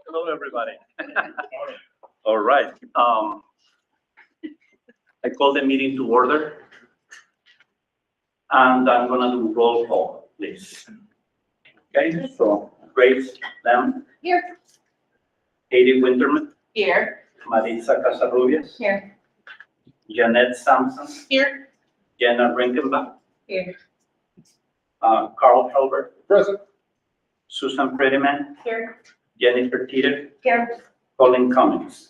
Hello, everybody. All right. I call the meeting to order. And I'm gonna do roll call, please. Okay, so Grace Lam, Here. Katie Winterman, Here. Marisa Casarubias, Here. Jeanette Sampson, Here. Jenna Rinkenbach, Here. Carl Helbert, Present. Susan Prettyman, Here. Jennifer Teeter, Here. Colin Cummings.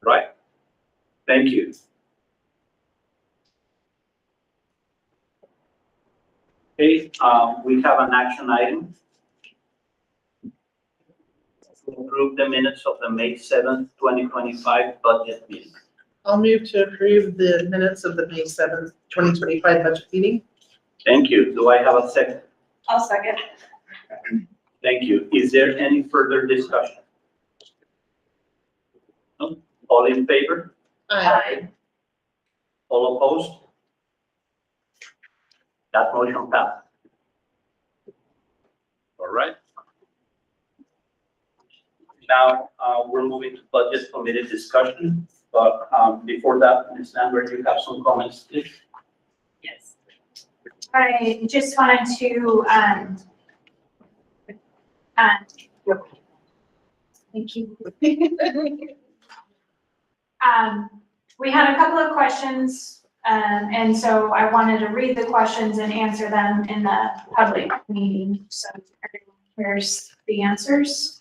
Right. Thank you. Okay, we have an action item. To approve the minutes of the May 7th, 2025 budget meeting. I'll move to approve the minutes of the May 7th, 2025 budget meeting. Thank you. Do I have a second? I'll second. Thank you. Is there any further discussion? No? All in favor? Aye. All opposed? That motion passed. All right. Now, we're moving to budget committee discussion, but before that, Ms. Lambert, you have some comments, please? Yes. I just wanted to, thank you. We had a couple of questions, and so I wanted to read the questions and answer them in the public meeting, so everyone hears the answers.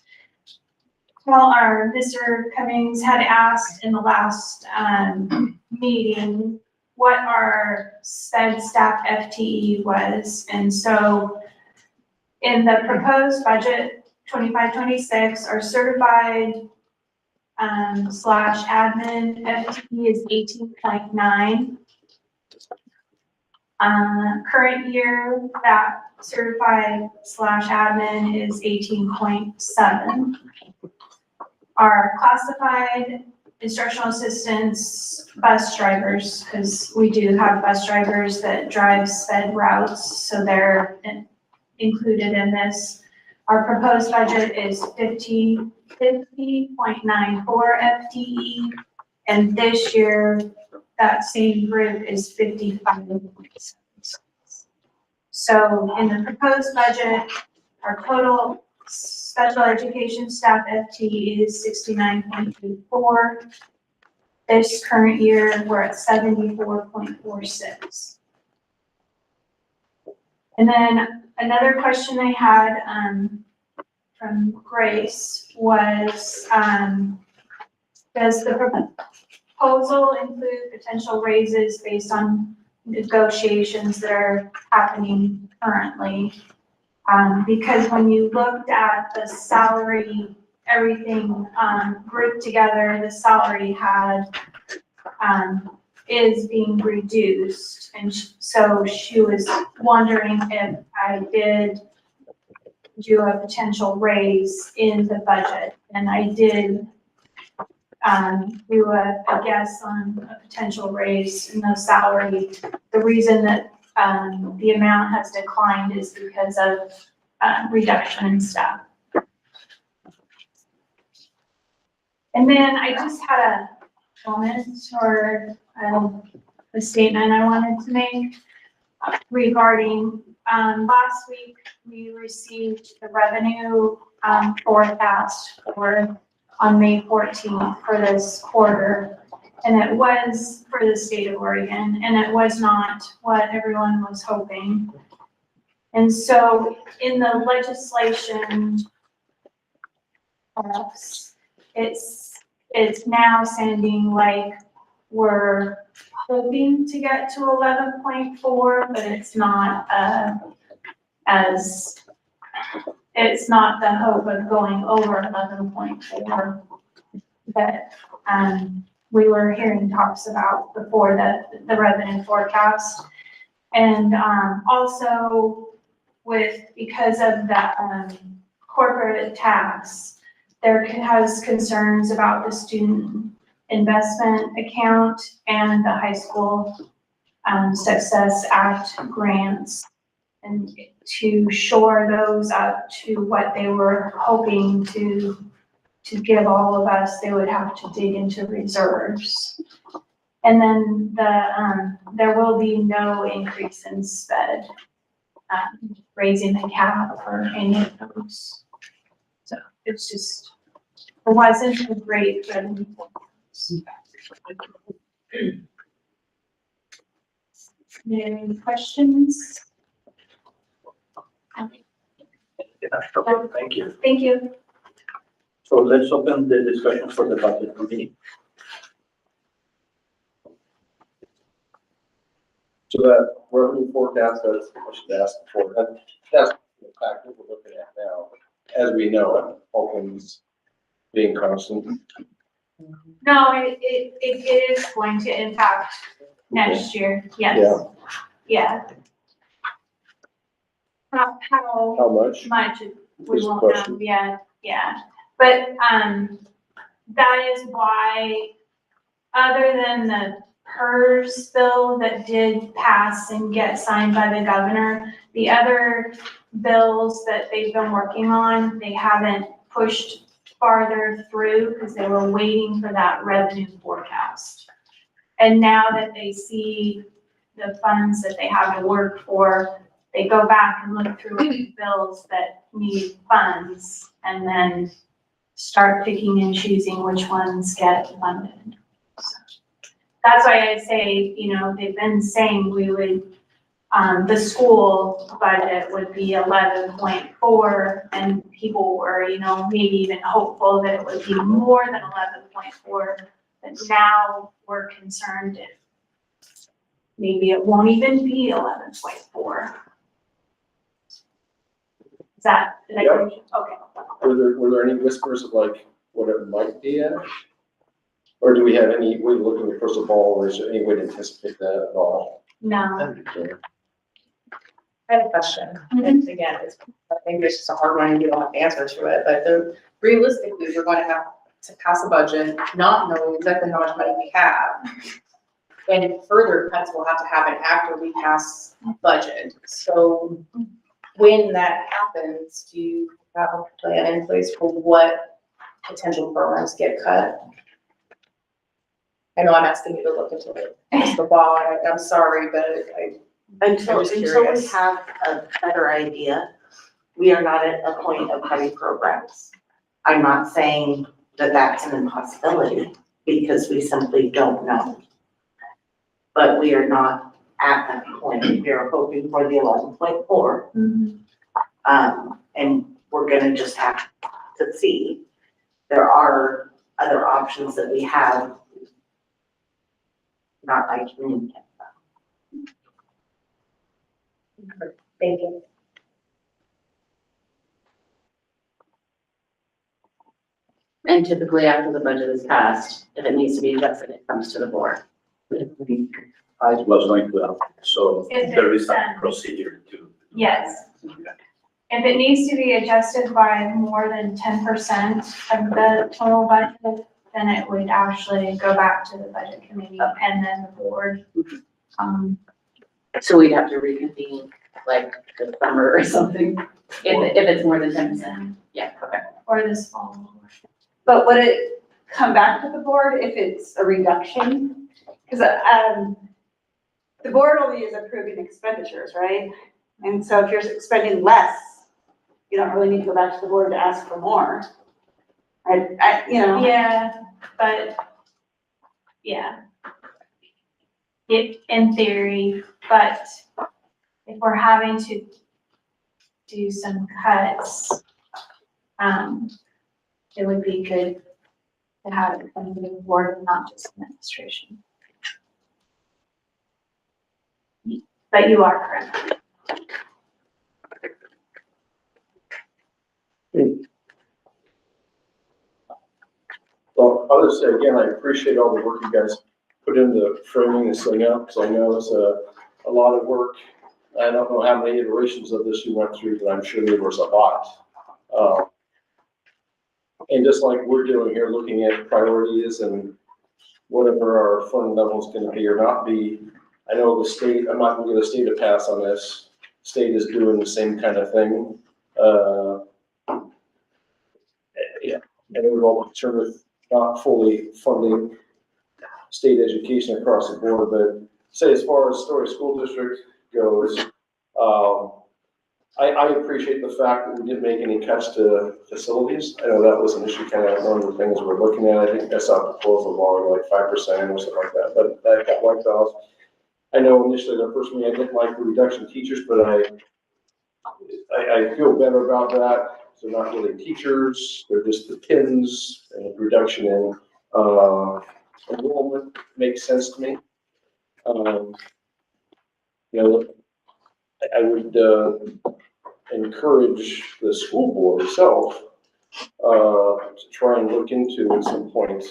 Well, Mr. Cummings had asked in the last meeting what our sped staff FTE was, and so in the proposed budget 25-26, our certified slash admin FTE is 18.9. Current year, that certified slash admin is 18.7. Our classified instructional assistants, bus drivers, because we do have bus drivers that drive sped routes, so they're included in this. Our proposed budget is 50.94 FTE, and this year, that same group is 55.7. So in the proposed budget, our total special education staff FTE is 69.34. This current year, we're at 74.46. And then another question I had from Grace was, does the proposal include potential raises based on negotiations that are happening currently? Because when you looked at the salary, everything grouped together, the salary is being reduced. And so she was wondering if I did do a potential raise in the budget. And I did do a guess on a potential raise in the salary. The reason that the amount has declined is because of reduction in staff. And then I just had a comment or a statement I wanted to make regarding last week we received the revenue forecast on May 14th for this quarter. And it was for the state of Oregon, and it was not what everyone was hoping. And so in the legislation, it's now sounding like we're hoping to get to 11.4, but it's not it's not the hope of going over 11.4 that we were hearing talks about before the revenue forecast. And also because of the corporate tax, there has concerns about the student investment account and the high school Success Act grants. And to shore those up to what they were hoping to give all of us, they would have to dig into reserves. And then there will be no increase in sped, raising the cap or any of those. So it's just, it wasn't a great revenue forecast. Any questions? Yeah, okay, thank you. Thank you. So let's open the discussion for the budget committee. So that revenue forecast, that's, I should ask before, that's the fact that we're looking at now, as we know it, all things being constant. No, it is going to impact next year, yes. Yeah. How How much? much we Is the won't know, question. yeah. But, that is why, other than the PERS bill that did pass and get signed by the governor, the other bills that they've been working on, they haven't pushed farther through because they were waiting for that revenue forecast. And now that they see the funds that they have to work for, they go back and look through the bills that need funds and then start picking and choosing which ones get funded. So that's why I say, you know, they've been saying we would, the school budget would be 11.4, and people were, you know, maybe even hopeful that it would be more than 11.4. But now we're concerned if maybe it won't even be 11.4. Is that, did I Yeah. agree? Okay. Were there any whispers of like what it might be at? Or do we have any way of looking at the crystal ball, or is there any way to anticipate that at all? No. I have a question, and again, it's, I think it's just a hard one and you don't have the answer to it, but realistically, we're going to have to pass a budget, not knowing exactly how much money we have. And further cuts will have to happen after we pass budget, so when that happens, do you have a plan in place for what potential programs get cut? I know I'm asking you to look into it, it's the ball, I'm sorry, but Until I'm just we curious. have a better idea, we are not at a point of cutting programs. I'm not saying that that's an impossibility, because we simply don't know. But we are not at that point, we are hoping for the 11.4. And we're gonna just have to see. There are other options that we have. Not like community. thank you. And typically after the budget is passed, if it needs to be adjusted, it comes to the board. I was going to ask, so If there it's is a done. procedure to. Yes. If it needs to be adjusted by more than 10% of the total budget, then it would actually go back to the budget committee and then the board. So we'd have to reconvene like the summer or something, if it's more than 10%. Yeah, okay. Or this fall. But would it come back to the board if it's a reduction? Because the board only is approving expenditures, right? And so if you're expending less, you don't really need to go back to the board to ask for more. You know. Yeah, but, yeah. In theory, but if we're having to do some cuts, it would be good to have it from the board and not just administration. But you are correct. Well, I'll just say again, I appreciate all the work you guys put into framing this thing up, because I know it's a lot of work. I don't know how many iterations of this you went through, but I'm sure there was a lot. And just like we're doing here, looking at priorities and whatever our fund level is gonna be or not be, I know the state, I'm not gonna get the state to pass on this, state is doing the same kind of thing. Yeah, and we're all concerned with not fully funding state education across the board, but say as far as Astoria School District goes, I appreciate the fact that we didn't make any cuts to facilities. I know that was an issue, kind of one of the things we're looking at. I think I saw a proposal along like 5% or something like that, but that got wiped off. I know initially the first meeting I didn't like the reduction of teachers, but I feel better about that. They're not really teachers, they're just the pins, and reduction in enrollment makes sense to me. You know, I would encourage the school board itself to try and look into at some point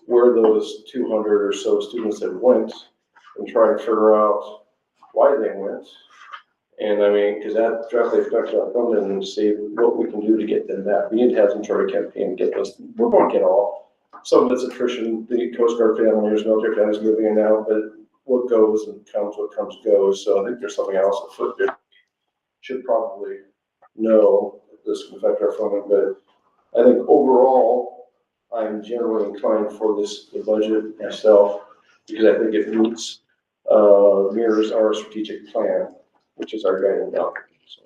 where those 200 or so students that went and try to figure out why they went. And I mean, because that directly affects our funding and see what we can do to get them back. We need to have some sort of campaign to get those. We're going to get all. Some of it's attrition, the Coast Guard families, military families moving in now, but what goes and comes, what comes goes. So I think there's something else afoot there. Should probably know that this can affect our funding, but I think overall, I'm generally inclined for the budget myself, because I think it meets, mirrors our strategic plan, which is our guiding document. So.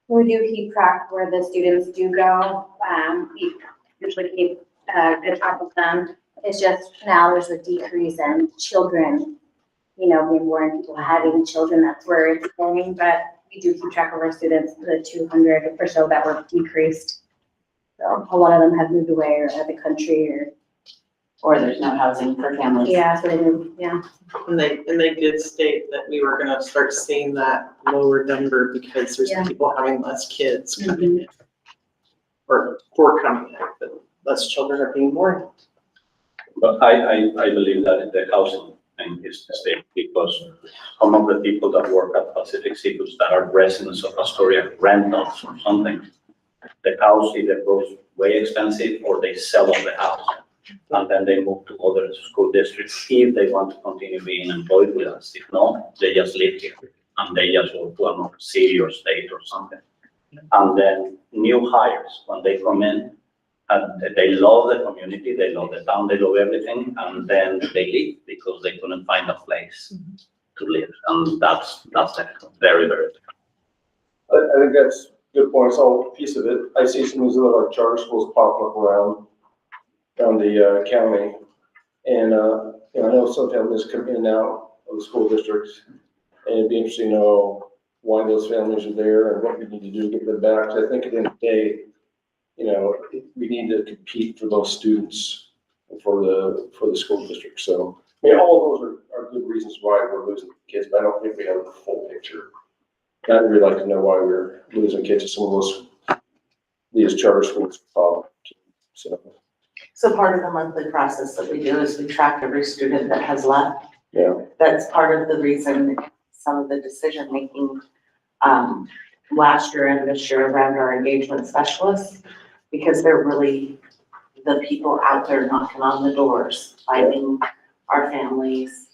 We do keep track where the students do go. We usually keep good track of them. It's just now there's a decrease in children, you know, being born, people having children, that's where it's going. But we do keep track of our students, the 200 or so that were decreased. So a lot of them have moved away or out of the country Or there's no housing for families. yeah, so they moved, yeah. And they did state that we were gonna start seeing that lower number because there's Yeah. people having less kids coming in. Or coming in, but less children are being born. But I believe that the housing thing is the state, because some of the people that work at Pacific Seafoods that are residents of Astoria, rentals or something, the house either goes way expensive or they sell off the house. And then they move to other school districts if they want to continue being employed with us. If not, they just live here and they just go to another city or state or something. And then new hires, when they come in, and they love the community, they love the town, they love everything, and then they leave because they couldn't find a place to live. And that's very, very difficult. I think that's a good point. It's all a piece of it. I see some of these other like charter schools popping up around the county. And, you know, I know some families come in and out of the school districts, and it'd be interesting to know why those families are there and what we need to do to get them back. So I think at the end of the day, you know, we need to compete for those students for the school district. So, I mean, all of those are good reasons why we're losing kids, but I don't think we have the full picture. I'd really like to know why we're losing kids to some of these charter schools. So part of the monthly process that we do is we track every student that has left. Yeah. That's part of the reason some of the decision making last year and this year around our engagement specialists, because they're really the people out there knocking on the doors, finding our families,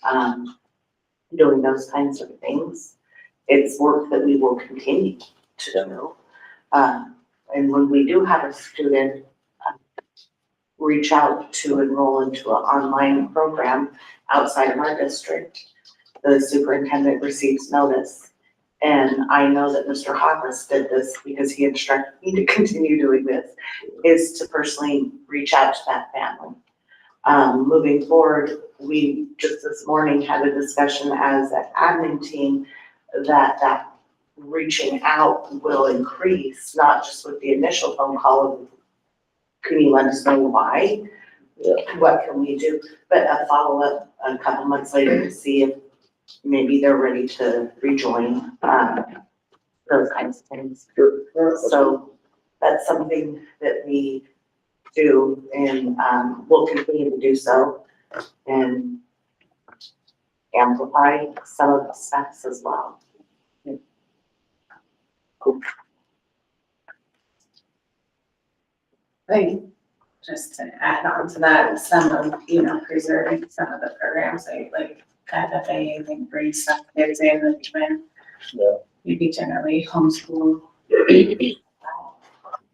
doing those kinds of things. It's work that we will continue to do. And when we do have a student reach out to enroll into an online program outside of our district, the superintendent receives notice. And I know that Mr. Hodges did this because he instructed me to continue doing this, is to personally reach out to that family. Moving forward, we just this morning had a discussion as an admin team that reaching out will increase, not just with the initial phone call of, can you let us know why? Yeah. What can we do? But a follow-up a couple months later to see if maybe they're ready to rejoin, those kinds of things. Sure. So that's something that we do, and we'll continue to do so and amplify some of the specs as well. Hey, just to add on to that, some of, preserving some of the programs, like FFA, I think brings stuff kids in that even Yeah. maybe generally homeschool.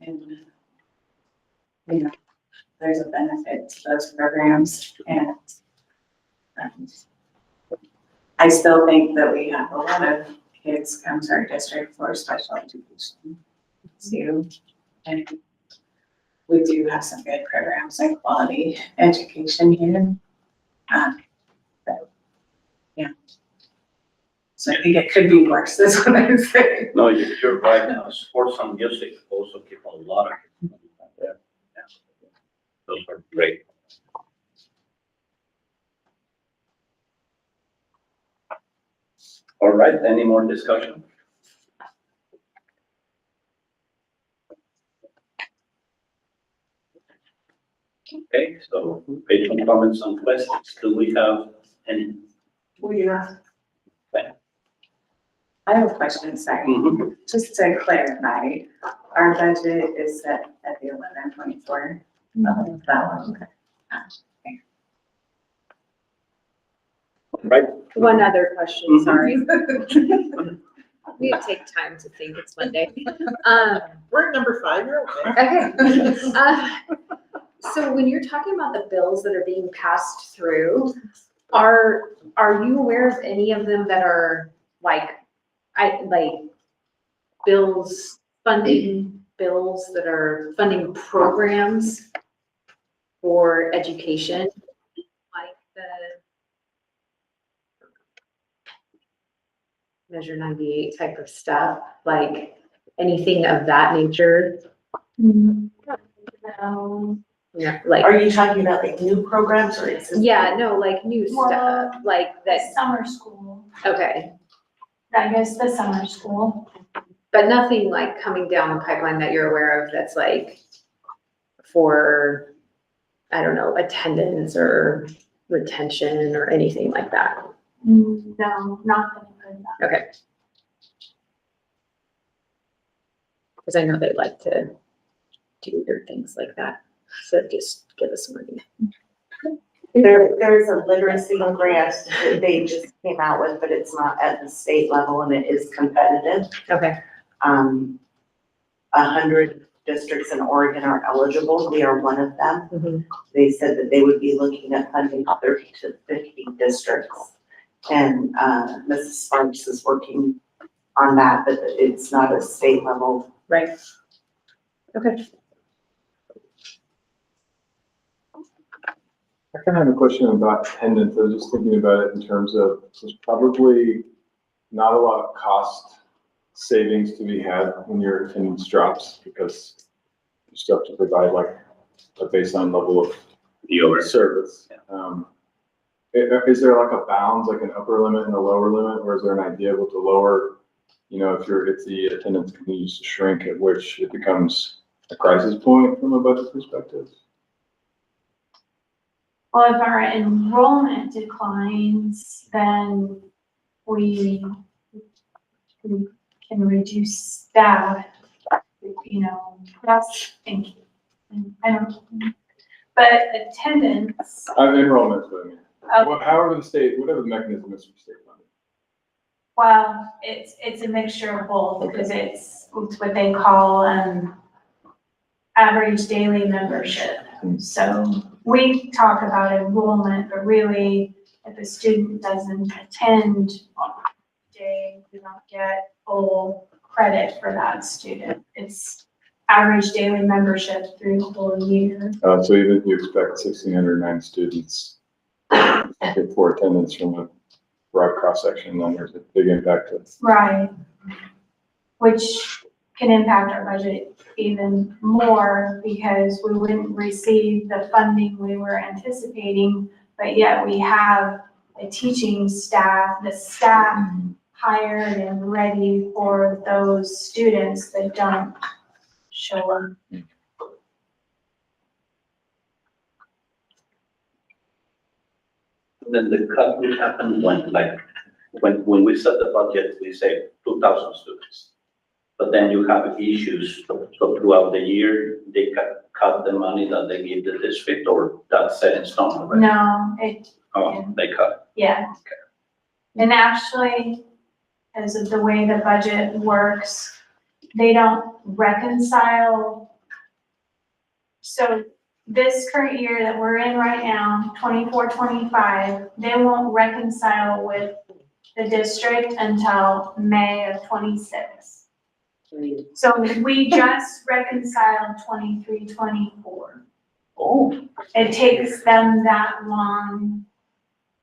And, there's a benefit to those programs, and I still think that we have a lot of kids come to our district for special education too. And we do have some good programs and quality education here. But, yeah. So I think it could be worse, is what I'm saying. No, you're right. Now, sports and music also keep a lot of. Yeah. Those are great. All right, any more discussion? Okay, so based on comments and questions, do we have any? I have a question, sorry. Mhm. Just to clarify, our budget is set at the 11.4. That one. Right, One other question, Mhm. sorry. We take time to think, it's Monday. We're at number 5, you're okay. Okay. So when you're talking about the bills that are being passed through, are you aware of any of them that are like bills, funding bills that are funding programs for education? Like the Measure 98 type of stuff, like anything of that nature? No. Yeah, like, Are you talking about like new programs or existing? yeah, no, like new stuff, Well, like The that, summer school, okay. I guess the summer school. But nothing like coming down the pipeline that you're aware of that's like for, I don't know, attendance or retention or anything like that? No, not that I've heard that. Okay. Because I know they like to do weird things like that, so just give us money. There's a literacy grant that they just came out with, but it's not at the state level and it is competitive. Okay. 100 districts in Oregon are eligible. We are one of them. Mhm. They said that they would be looking at funding 30 to 50 districts. And Mrs. Sparks is working on that, but it's not a state level. Right. Okay. I kind of have a question about attendance. I was just thinking about it in terms of, there's probably not a lot of cost savings to be had when your attendance drops, because you still have to provide like a baseline level of the over. service. Is there like a bounds, like an upper limit and a lower limit, or is there an idea with the lower, if the attendance continues to shrink, at which it becomes a crisis point from a budget perspective? Well, if our enrollment declines, then we can reduce staff, that's thinking. I don't, but attendance, Enrollment's what I mean. uh, Well, however the state, whatever the mechanism is for state funding. well, it's a mixture of both, because it's what they call, average daily membership. So we talk about enrollment, but really, if a student doesn't attend on a day, we don't get full credit for that student. It's average daily membership through the whole year. So even if you expect 1,609 students get poor attendance from a broad cross-section, then there's a big impact to Right. Which can impact our budget even more, because we wouldn't receive the funding we were anticipating, but yet we have a teaching staff, the staff hired and ready for those students that don't show up. Then the cut will happen when we set the budget, we say 2,000 students. But then you have issues, so throughout the year, they cut the money that they give the district, or that's set in stone already? No, Oh, they cut. yeah. And actually, because of the way the budget works, they don't reconcile. So this current year that we're in right now, 24-25, they won't reconcile with the district until May of 26. So we just reconciled 23-24. Oh. It takes them that long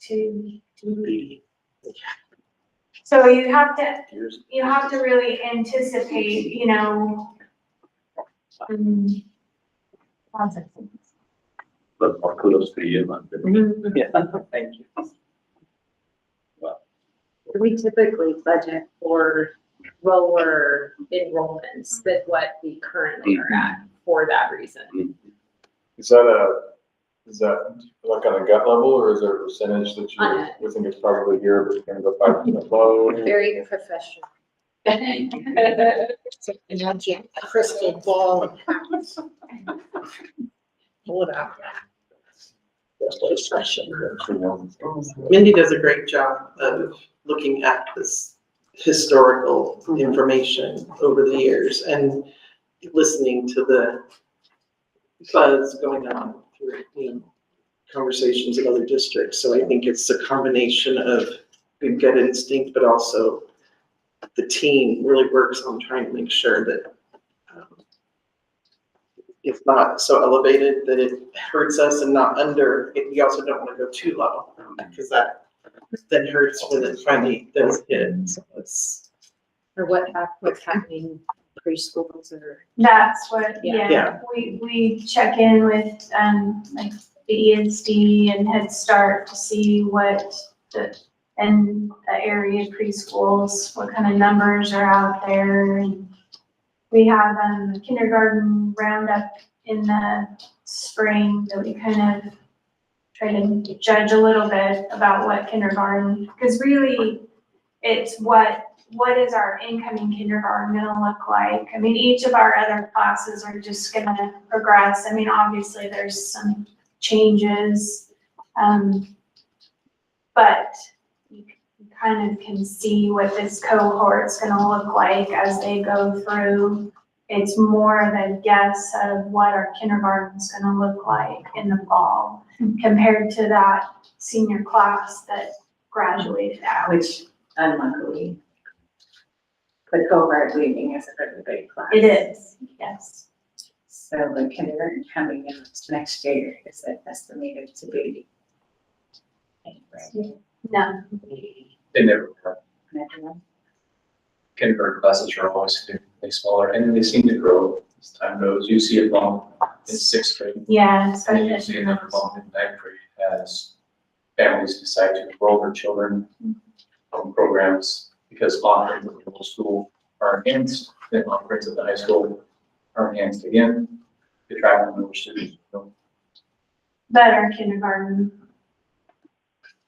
to be. So you have to really anticipate, you know, lots of things. But more kudos to you, man. Yeah, thank you. We typically budget for lower enrollments than what we currently are at for that reason. Is that like on a gut level, or is there a percentage that you think it's probably here, but it's gonna go 5% low? Very professional. Crystal ball. Pull it out. Mindy does a great job of looking at this historical information over the years and listening to the buzz going on through, you know, conversations in other districts. So I think it's a combination of good gut instinct, but also the team really works on trying to make sure that it's not so elevated that it hurts us and not under. We also don't want to go too low because that then hurts when it finally does hit. So it's, Or what's happening preschools or. That's what, Yeah. yeah, we check in with, like the ESD and Head Start to see what and the area preschools, what kind of numbers are out there. And we have, kindergarten roundup in the spring that we kind of try to judge a little bit about what kindergarten, because really it's what is our incoming kindergarten gonna look like? I mean, each of our other classes are just gonna progress. I mean, obviously there's some changes, but you kind of can see what this cohort's gonna look like as they go through. It's more of a guess of what our kindergarten's gonna look like in the fall compared to that senior class that graduated out. Which unluckily, the cohort leaving is a pretty big class. It is, yes. So the kindergarten coming in next year is estimated to be. No, They never grow. Kindergarten classes are always significantly smaller, and they seem to grow as time goes. You see a bump in sixth grade, yeah, and then you see especially. another bump in ninth grade as families decide to enroll their children in programs, because offerings at the middle school are enhanced, then offerings at the high school are enhanced again to attract more students. But our kindergarten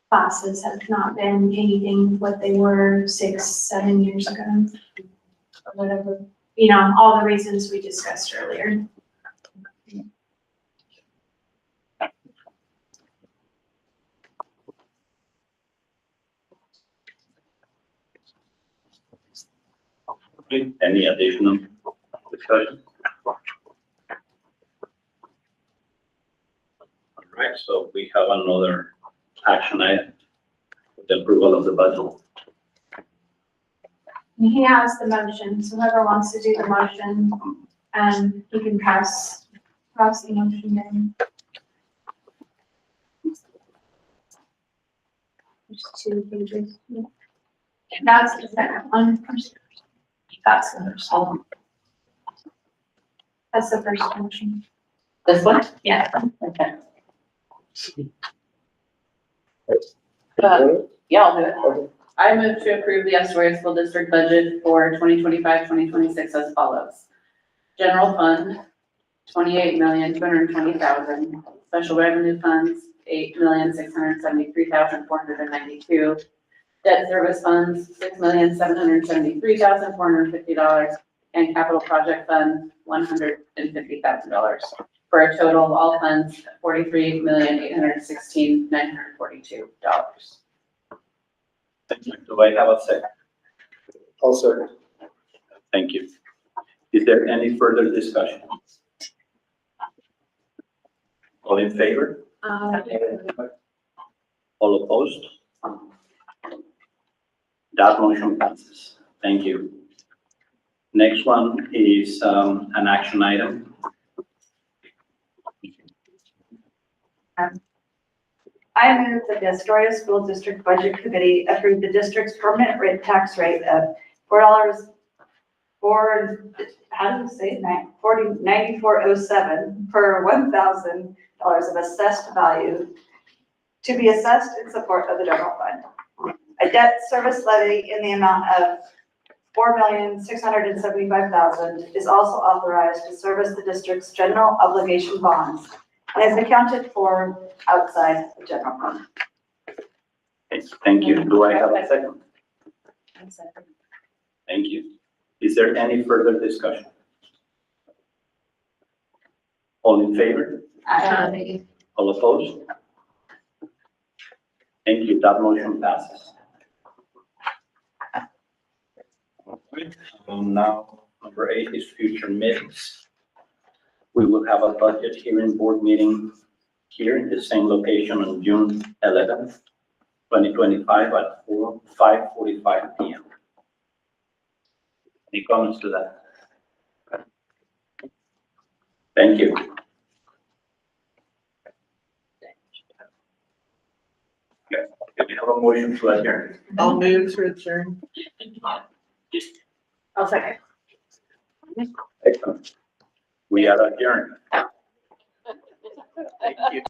classes have not been anything what they were 6-7 years ago. Or whatever, you know, all the reasons we discussed earlier. Any additional discussion? All right, so we have another action item, the approval of the budget. He has the motion, so whoever wants to do the motion, you can pass the motion down. There's 2 pages. That's the second one. That's the first one. That's the first motion. This one? Yeah. Okay. Yeah, I'll do it. I move to approve the Astoria School District budget for 2025-2026 as follows. General fund, $28,220,000. Special revenue funds, $8,673,492. Debt service funds, $6,773,450. And capital project fund, $150,000. for a total of all funds, $43,816,942. Thank you. Do I have a second? I'll second. Thank you. Is there any further discussion? All in favor? All opposed? That motion passes. Thank you. Next one is an action item. I move that the Astoria School District Budget Committee approve the district's permanent rate tax rate of $4, how do you say it, 9407 per $1,000 of assessed value to be assessed in support of the general fund. A debt service levy in the amount of $4,675,000 is also authorized to service the district's general obligation bonds and is accounted for outside the general fund. Okay, thank you. Do I have a second? Thank you. Is there any further discussion? All in favor? All opposed? Thank you. That motion passes. Now, number 8 is future meetings. We will have a budget hearing board meeting here in the same location on June 11th, 2025 at 5:45 p.m. Any comments to that? Thank you. Okay, can we have a motion to adjourn? I'll move to adjourn. I'll second. Excellent. We are adjourned. Thank you.